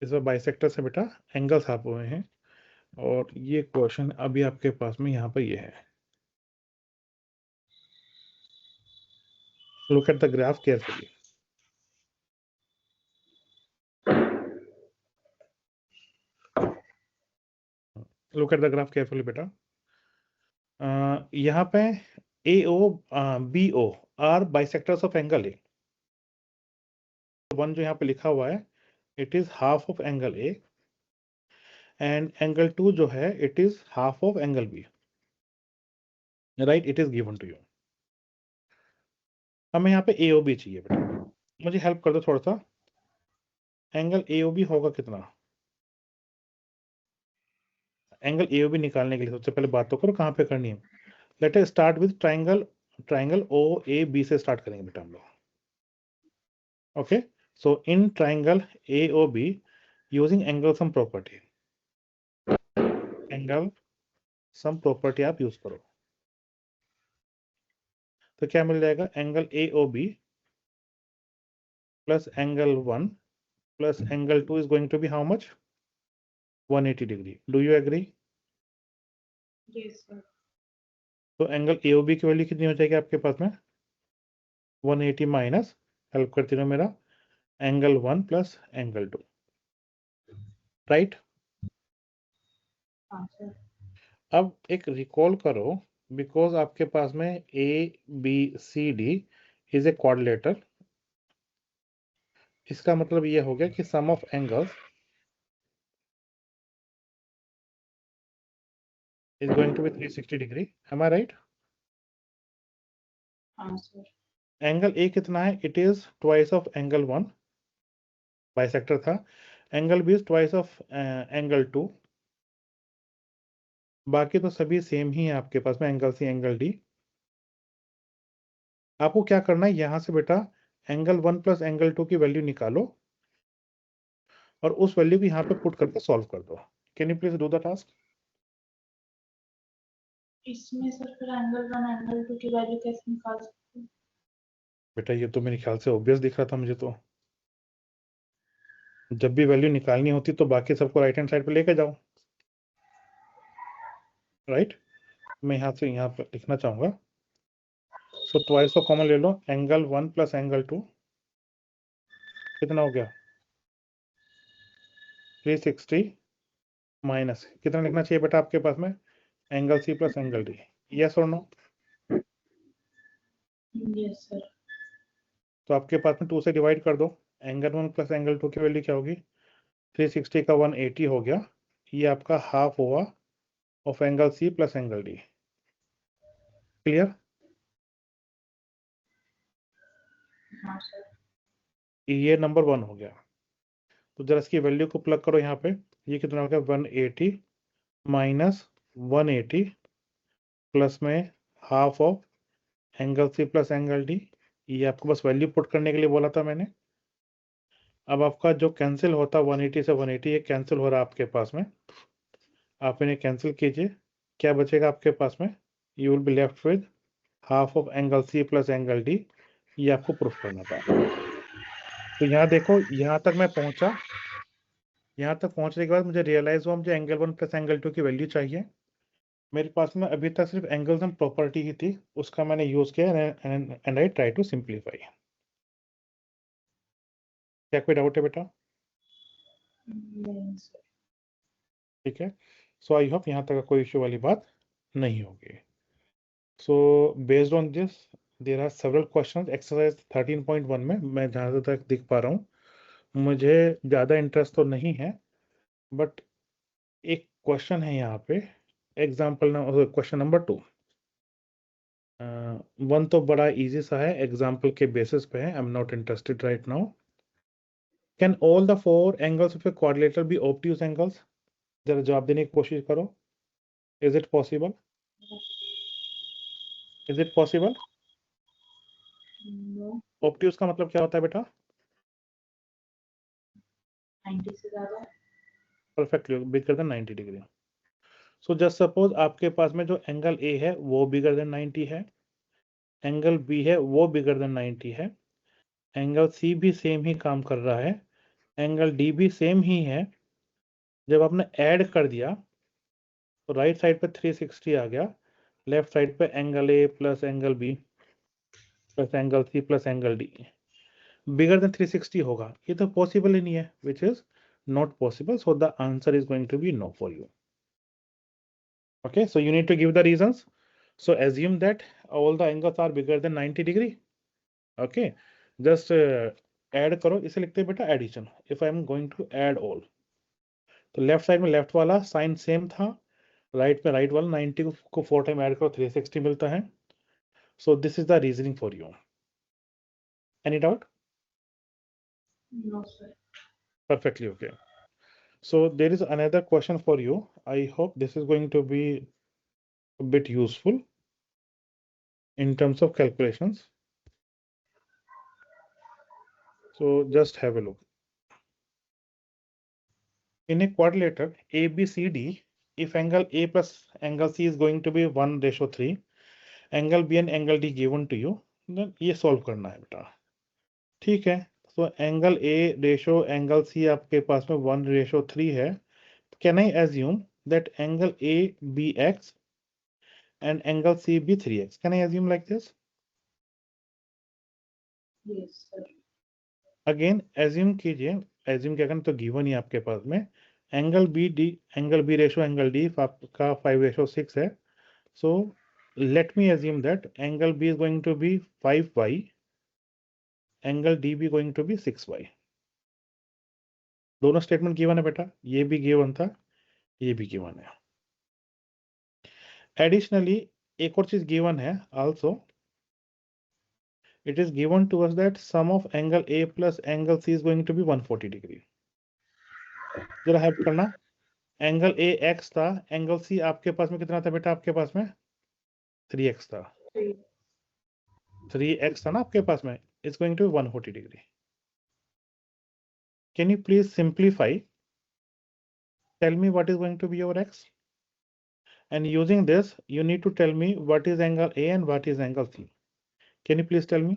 इस बार बाइसेक्टर से बेटा एंगल्स हाफ हुए हैं, और ये क्वेश्चन अभी आपके पास में यहाँ पर ये है। Look at the graph carefully. Look at the graph carefully बेटा। यहाँ पे AO BO are bisectors of angle A. One जो यहाँ पे लिखा हुआ है, it is half of angle A, and angle 2 जो है it is half of angle B, right? It is given to you. हमें यहाँ पे AOB चाहिए बेटा, मुझे हेल्प कर दो थोड़ा सा। एंगल AOB होगा कितना? एंगल AOB निकालने के लिए सबसे पहले बात तो करो कहाँ पे करनी है। Let us start with triangle, triangle OAB से स्टार्ट करेंगे बेटा हम लोग। Okay, so in triangle AOB using angle sum property, angle sum property आप यूज करो, तो क्या मिल जाएगा? Angle AOB plus angle 1 plus angle 2 is going to be how much? 180 degree. Do you agree? Yes sir. तो angle AOB की value कितनी हो जाएगी आपके पास में? 180 माइनस, हेल्प करती रहो मेरा, एंगल 1 प्लस एंगल 2, राइट? हाँ सर। अब एक रिकॉल करो, बिकॉज आपके पास में A B C D is a quadrilateral, इसका मतलब ये हो गया कि sum of angles is going to be 360 degree. Am I right? हाँ सर। एंगल ए कितना है? It is twice of angle 1, bisector था। Angle B is twice of angle 2। बाकी तो सभी सेम ही है आपके पास में, एंगल सी एंगल डी। आपको क्या करना है, यहां से बेटा एंगल 1 प्लस एंगल 2 की वैल्यू निकालो और उस वैल्यू को यहाँ पे पुट करके सॉल्व कर दो। Can you please do the task? इसमें सर फिर एंगल 1 एंगल 2 की वैल्यू कैसे निकाल सकते हैं? बेटा ये तो मेरे ख्याल से ऑब्वियस दिख रहा था मुझे तो। जब भी वैल्यू निकालनी होती तो बाकी सबको राइट हैंड साइड पे लेके जाओ, राइट? मैं यहाँ से यहाँ पर लिखना चाहूंगा। सो ट्वाइस को कॉमन ले लो, एंगल 1 प्लस एंगल 2 कितना हो गया? 360 माइनस कितना लिखना चाहिए बेटा आपके पास में? Angle C plus angle D. Yes और नो? Yes sir. तो आपके पास में 2 से डिवाइड कर दो। एंगल 1 प्लस एंगल 2 की वैल्यू क्या होगी? 360 का 180 हो गया। ये आपका हाफ हुआ of angle C plus angle D. Clear? हाँ सर। ये नंबर 1 हो गया। तो जरा इसकी वैल्यू को प्लग करो यहाँ पे। ये कितना हो गया? 180 माइनस 180 प्लस में half of angle C plus angle D. ये आपको बस वैल्यू पुट करने के लिए बोला था मैंने। अब आपका जो कैंसिल होता 180 से 180 ये कैंसिल हो रहा है आपके पास में। आप इन्हें कैंसिल कीजिए, क्या बचेगा आपके पास में? You will be left with half of angle C plus angle D. ये आपको प्रूफ करना था। तो यहाँ देखो, यहाँ तक मैं पहुंचा। यहाँ तक पहुंचने के बाद मुझे रियलाइज हुआ मुझे एंगल 1 प्लस एंगल 2 की वैल्यू चाहिए। मेरे पास में अभी तक सिर्फ एंगल्स एंड प्रॉपर्टी ही थी, उसका मैंने यूज किया and I try to simplify. क्या कोई डाउट है बेटा? नहीं सर। ठीक है। सो आई होप यहाँ तक का कोई इश्यू वाली बात नहीं होगी। So based on this there are several questions. Exercise 13.1 में मैं जहाँ तक दिख पा रहा हूँ मुझे ज़्यादा इंटरेस्ट तो नहीं है, बट एक क्वेश्चन है यहाँ पे। एग्जाम्पल क्वेश्चन नंबर 2 वन तो बड़ा इजी सा है, एग्जाम्पल के बेसिस पे है। I am not interested right now. Can all the 4 angles of a quadrilateral be obtuse angles? जरा जवाब देने की कोशिश करो। Is it possible? Is it possible? No. Obtuse का मतलब क्या होता है बेटा? 90 से ज्यादा। Perfectly bigger than 90 degree. So just suppose आपके पास में जो एंगल ए है वो बिगर देन 90 है, एंगल बी है वो बिगर देन 90 है, एंगल सी भी सेम ही काम कर रहा है, एंगल डी भी सेम ही है। जब आपने ऐड कर दिया तो राइट साइड पे 360 आ गया, लेफ्ट साइड पे angle A plus angle B plus angle C plus angle D bigger than 360 होगा। ये तो पॉसिबल ही नहीं है, which is not possible. So the answer is going to be no for you. Okay, so you need to give the reasons. So assume that all the angles are bigger than 90 degree. Okay, just add करो, इसे लिखते हैं बेटा addition. If I am going to add all, तो left side में left वाला sign same था, right में राइट वाला 90 को 4 टाइम ऐड करो 360 मिलता है। So this is the reasoning for you. Any doubt? No sir. Perfectly okay. So there is another question for you. I hope this is going to be a bit useful in terms of calculations. So just have a look. In a quadrilateral ABCD, if angle A plus angle C is going to be 1:3, angle B and angle D given to you, then ये solve करना है बेटा। ठीक है, so angle A ratio angle C आपके पास में 1:3 है। Can I assume that angle A be x and angle C be 3x? Can I assume like this? Yes sir. Again assume कीजिए, assume क्या करना, तो given ही आपके पास में angle B D, angle B ratio angle D आपका 5:6 है। सो let me assume that angle B is going to be 5y, angle DB going to be 6y. दोनों स्टेटमेंट गिवन है बेटा, ये भी गिवन था, ये भी गिवन है. एडिशनली एक और चीज गिवन है also, it is given to us that sum of angle A plus angle C is going to be 140 degree. जरा हेल्प करना, एंगल ए एक्स था, एंगल सी आपके पास में कितना था बेटा, आपके पास में 3x था, 3x था ना आपके पास में, it's going to 140 degree. Can you please simplify, tell me what is going to be your x, and using this you need to tell me what is angle A and what is angle C. Can you please tell me?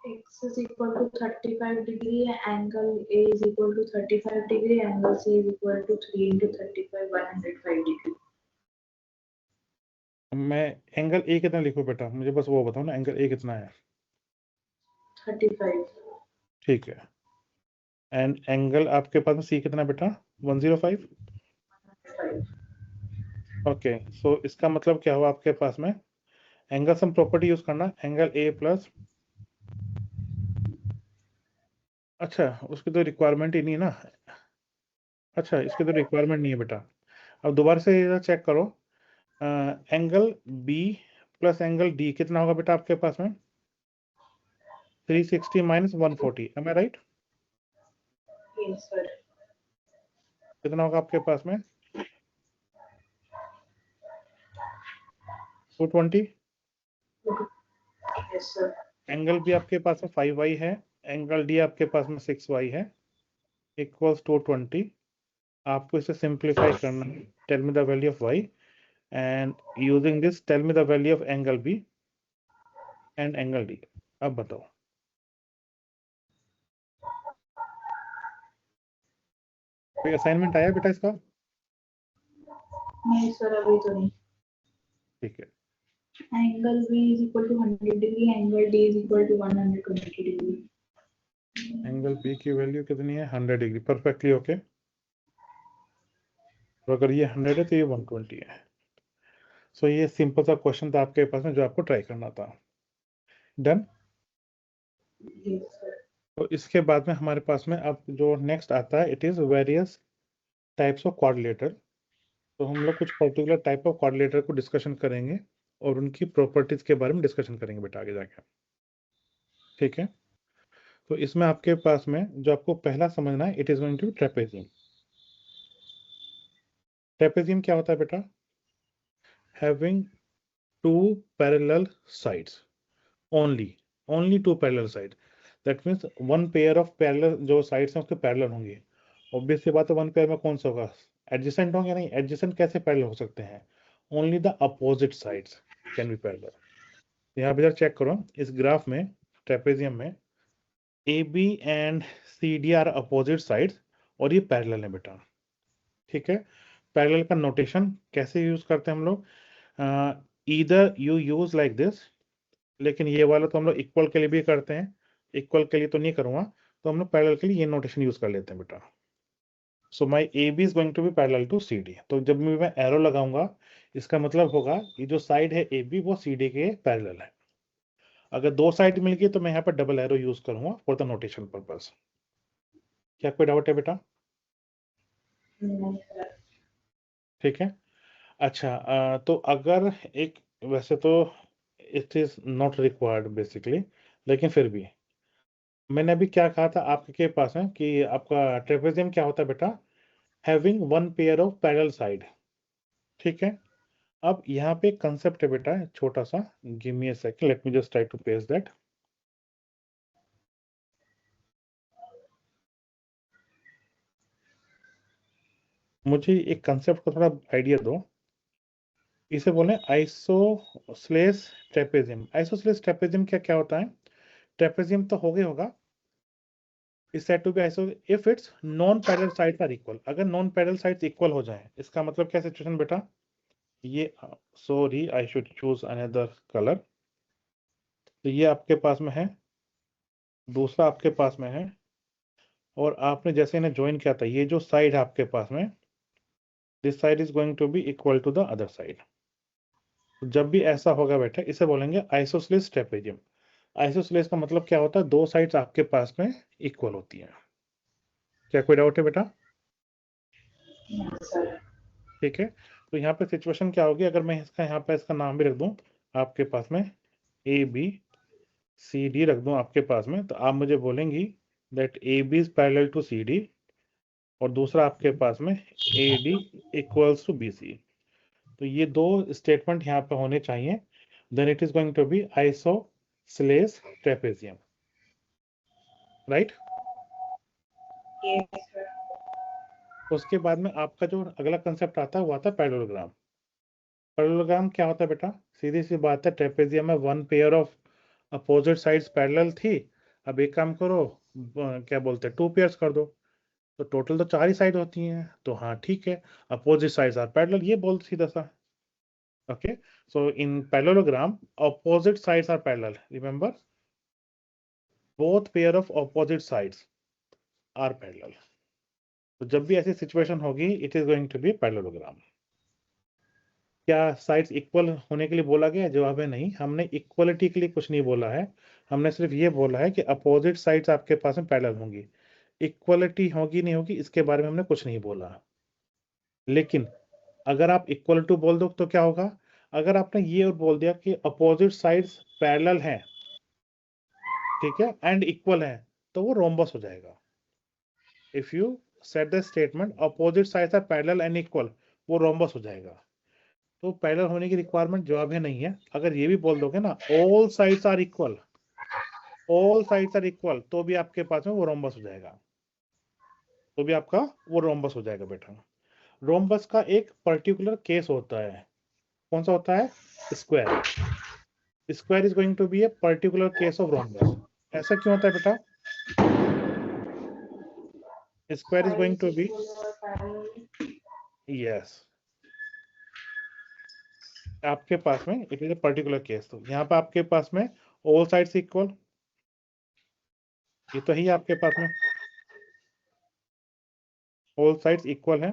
X is equal to 35 degree, angle A is equal to 35 degree, angle C is equal to 3 into 35, 105 degree. मैं angle A कितना लिखूं बेटा, मुझे बस वो बताओ ना, angle A कितना है? 35. ठीक है. एंड एंगल आपके पास में सी कितना बेटा? 105. ओके, सो इसका मतलब क्या हुआ आपके पास में, एंगल सम प्रॉपर्टी यूज करना, एंगल ए प्लस, अच्छा उसकी तो रिक्वायरमेंट ही नहीं है ना, अच्छा इसकी तो रिक्वायरमेंट नहीं है बेटा. अब दोबारा से चेक करो, angle B plus angle D कितना होगा बेटा आपके पास में? 360 minus 140, am I right? Yes, sir. कितना होगा आपके पास में? 220. Yes, sir. एंगल भी आपके पास में 5y है, एंगल डी आपके पास में 6y है, इक्वल्स 220. आपको इसे सिंप्लीफाई करना है, tell me the value of y and using this tell me the value of angle B and angle D. अब बताओ, कोई असाइनमेंट आया बेटा इसका? नहीं सर, अभी तो नहीं. ठीक है. Angle B is equal to 100 degree, angle D is equal to 120 degree. Angle B की वैल्यू कितनी है? 100 डिग्री. Perfectly okay. तो अगर ये 100 है तो ये 120 है. सो ये सिंपल सा क्वेश्चन था आपके पास में जो आपको ट्राई करना था. डन. Yes, sir. तो इसके बाद में हमारे पास में अब जो नेक्स्ट आता है, it is various types of quadrilateral. तो हम लोग कुछ पर्टिकुलर टाइप ऑफ क्वाड्रिलेटर को डिस्कशन करेंगे और उनकी प्रॉपर्टीज के बारे में डिस्कशन करेंगे बेटा आगे जाके. ठीक है. तो इसमें आपके पास में जो आपको पहला समझना है, it is going to be trapezium. Trapezium क्या होता है बेटा? Having two parallel sides, only two parallel side. That means one pair of parallel जो sides हैं उसके parallel होंगे. Obvious सी बात है, one pair में कौन सा होगा? Adjacent होंगे नहीं. Adjacent कैसे parallel हो सकते हैं? Only the opposite sides can be parallel. यहाँ पे जरा चेक करो, इस ग्राफ में ट्रेपेजियम में AB and CD are opposite sides और ये parallel है बेटा. ठीक है. पैरेलल का नोटेशन कैसे यूज करते हैं हम लोग? Either you use like this, लेकिन ये वाला तो हम लोग इक्वल के लिए भी करते हैं, इक्वल के लिए तो नहीं करूंगा, तो हम लोग पैरेलल के लिए ये नोटेशन यूज कर लेते हैं बेटा. So my AB is going to be parallel to CD. तो जब भी मैं एरो लगाऊंगा, इसका मतलब होगा ये जो साइड है AB वो CD के पैरेलल है. अगर दो साइड मिल गई तो मैं यहाँ पर डबल एरो यूज करूंगा फॉर द नोटेशन पर्पस. क्या कोई डाउट है बेटा? नहीं सर. ठीक है. अच्छा, तो अगर एक, वैसे तो it is not required basically, लेकिन फिर भी मैंने अभी क्या कहा था आपके पास है कि आपका ट्रेपेजियम क्या होता है बेटा? Having one pair of parallel side. ठीक है. अब यहाँ पे कंसेप्ट है बेटा छोटा सा, give me a second, let me just try to paste that. मुझे एक कंसेप्ट को थोड़ा आइडिया दो. इसे बोले आइसोसेलेस ट्रेपेजियम. आइसोसेलेस ट्रेपेजियम क्या क्या होता है? ट्रेपेजियम तो हो गया होगा, is said to be isosceles if its non-parallel sides are equal. अगर non-parallel sides equal हो जाए, इसका मतलब क्या सिचुएशन बेटा? ये sorry I should choose another colour. तो ये आपके पास में है, दूसरा आपके पास में है, और आपने जैसे इन्हें ज्वाइन किया था, ये जो साइड है आपके पास में, this side is going to be equal to the other side. तो जब भी ऐसा होगा बेटा इसे बोलेंगे आइसोसेलेस ट्रेपेजियम। आइसोसेलेस का मतलब क्या होता है, दो साइड्स आपके पास में इक्वल होती हैं। क्या कोई डाउट है बेटा? सर ठीक है, तो यहाँ पे सिचुएशन क्या होगी, अगर मैं इसका यहाँ पे इसका नाम भी रख दूं आपके पास में, ए बी सी डी रख दूं आपके पास में, तो आप मुझे बोलेंगी that A B is parallel to C D, और दूसरा आपके पास में A D equals to B C. तो ये दो स्टेटमेंट यहाँ पे होने चाहिए, then it is going to be isosceles trapezium, right. Yes sir उसके बाद में आपका जो अगला कंसेप्ट आता है वो आता है पैरेललोग्राम। पैरेललोग्राम क्या होता है बेटा, सीधी सी बात है, ट्रेपेजियम में one pair of opposite sides parallel थी, अब एक काम करो, क्या बोलते हैं, टू पेयर्स कर दो, तो टोटल तो चार ही साइड होती हैं, तो हाँ ठीक है, अपोजिट साइड्स आर पैरेलल, ये बोल सीधा सा। Okay, so in parallelogram opposite sides are parallel, remember both pair of opposite sides are parallel। तो जब भी ऐसी सिचुएशन होगी it is going to be parallelogram. क्या साइड्स इक्वल होने के लिए बोला गया? जवाब है नहीं, हमने इक्वलिटी के लिए कुछ नहीं बोला है, हमने सिर्फ ये बोला है कि अपोजिट साइड्स आपके पास में पैरेलल होंगी, इक्वलिटी होगी नहीं होगी इसके बारे में हमने कुछ नहीं बोला। लेकिन अगर आप इक्वल टू बोल दो तो क्या होगा, अगर आपने ये और बोल दिया कि अपोजिट साइड्स पैरेलल हैं, ठीक है, एंड इक्वल है, तो वो रोम्बस हो जाएगा। If you set the statement opposite sides are parallel and equal, वो रोम्बस हो जाएगा। तो पैरेलल होने की रिक्वायरमेंट जवाब है नहीं है। अगर ये भी बोल दोगे ना all sides are equal, all sides are equal, तो भी आपके पास में वो रोम्बस हो जाएगा, तो भी आपका वो रोम्बस हो जाएगा बेटा। रोम्बस का एक पर्टिकुलर केस होता है, कौन सा होता है? Square. Square is going to B a particular case of rhombus. ऐसा क्यों होता है बेटा? Square is going to be, yes, आपके पास में it is a particular case. तो यहाँ पे आपके पास में ऑल साइड्स इक्वल, ये तो ही आपके पास में ऑल साइड्स इक्वल है,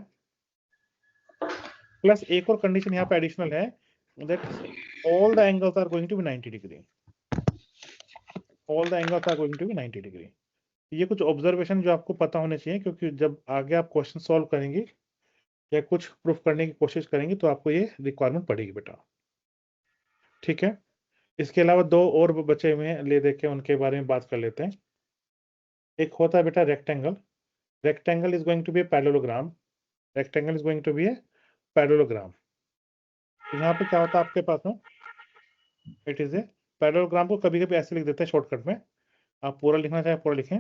प्लस एक और कंडीशन यहाँ पे एडिशनल है that all the angles are going to be 90 degree, all the angles are going to be 90 degree. ये कुछ ऑब्जर्वेशन जो आपको पता होने चाहिए, क्योंकि जब आगे आप क्वेश्चन सॉल्व करेंगे या कुछ प्रूफ करने की कोशिश करेंगे तो आपको ये रिक्वायरमेंट पड़ेगी बेटा, ठीक है। इसके अलावा दो और बचे हुए हैं, ले देखे उनके बारे में बात कर लेते हैं। एक होता है बेटा rectangle. Rectangle is going to B a parallelogram, rectangle is going to B a parallelogram. यहाँ पे क्या होता है आपके पास में, इट इज ए पैरेललोग्राम को कभी कभी ऐसे लिख देते हैं शॉर्टकट में, आप पूरा लिखना चाहे पूरा लिखें।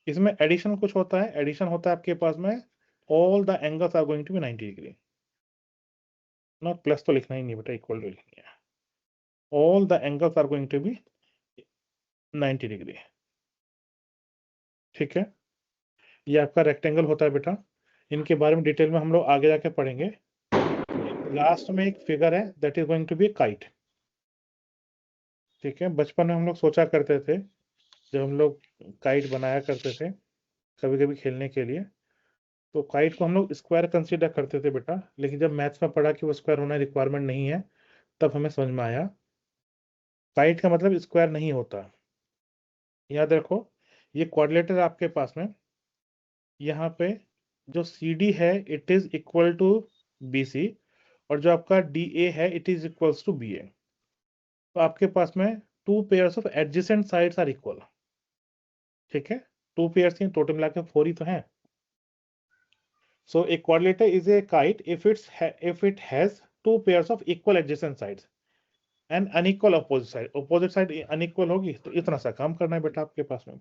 इसमें एडिशन कुछ होता है, एडिशन होता है आपके पास में all the angles are going to be 90 degree, not plus तो लिखना ही नहीं बेटा, इक्वल टू लिखनी है, all the angles are going to be 90 degree, ठीक है। ये आपका रेक्टेंगल होता है बेटा, इनके बारे में डिटेल में हम लोग आगे जाके पढ़ेंगे। लास्ट में एक फिगर है that is going to be kite, ठीक है। बचपन में हम लोग सोचा करते थे, जब हम लोग काइट बनाया करते थे कभी कभी खेलने के लिए, तो काइट को हम लोग स्क्वायर कंसीडर करते थे बेटा, लेकिन जब मैथ्स में पढ़ा कि वो स्क्वायर होना रिक्वायरमेंट नहीं है, तब हमें समझ में आया काइट का मतलब स्क्वायर नहीं होता। याद रखो, ये क्वाड्रिलेटर आपके पास में, यहाँ पे जो सी डी है it is equal to B C, और जो आपका डी ए है it is equals to B A. तो आपके पास में two pairs of adjacent sides are equal, ठीक है, टू पेयर्स हैं, टोटल मिला के 4 ही तो हैं। So a quadrilateral is a kite if it has two pairs of equal adjacent sides and unequal opposite side, opposite side unequal होगी, तो इतना सा काम करना है बेटा आपके पास में।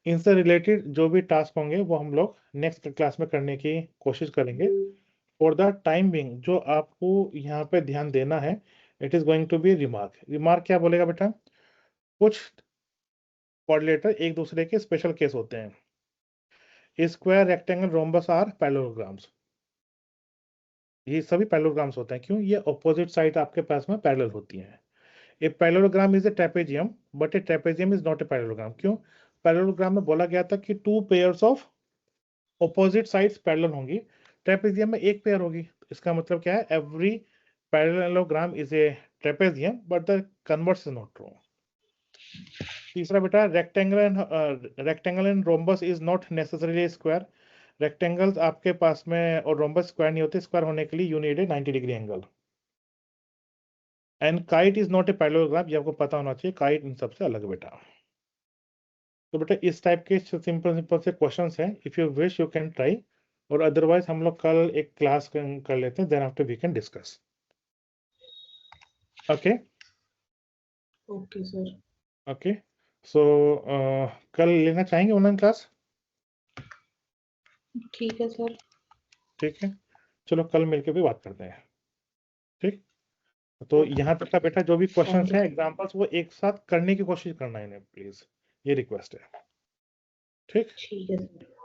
इनसे रिलेटेड जो भी टास्क होंगे वो हम लोग नेक्स्ट क्लास में करने की कोशिश करेंगे। फॉर द टाइम बिंग जो आपको यहाँ पे ध्यान देना है, it is going to be remark. Remark क्या बोलेगा बेटा, कुछ क्वाड्रिलेटर एक दूसरे के स्पेशल केस होते हैं। Square, rectangle, rhombus are parallelograms, ये सभी पैरेललोग्राम्स होते हैं। क्यों? ये ऑपोजिट साइड आपके पास में पैरेलल होती हैं। A parallelogram is a trapezium but A trapezium is not a parallelogram. क्यों? पैरेललोग्राम में बोला गया था कि to pairs of opposite sides parallel होंगी, ट्रेपेजियम में एक पेयर होगी, इसका मतलब क्या है, every parallelogram is a trapezium but the converse is not true. तीसरा बेटा, rectangle and rhombus is not necessarily square. Rectangles आपके पास में और रोम्बस स्क्वायर नहीं होते, स्क्वायर होने के लिए you need a 90 degree angle. And kite is not a parallelogram, ये आपको पता होना चाहिए, काइट इन सबसे अलग बेटा। तो बेटा इस टाइप के सिंपल से क्वेश्चंस हैं, if you wish you can try, और अदरवाइज हम लोग कल एक क्लास कर लेते हैं, then after we can discuss. Okay okay sir. Okay, so कल लेना चाहेंगे ऑनलाइन क्लास? ठीक है सर। ठीक है, चलो कल मिलकर भी बात करते हैं। ठीक, तो यहाँ तक का बेटा जो भी क्वेश्चंस हैं, एग्जांपल्स, वो एक साथ करने की कोशिश करना है इन्हें प्लीज, ये रिक्वेस्ट है। ठीक ठीक है सर।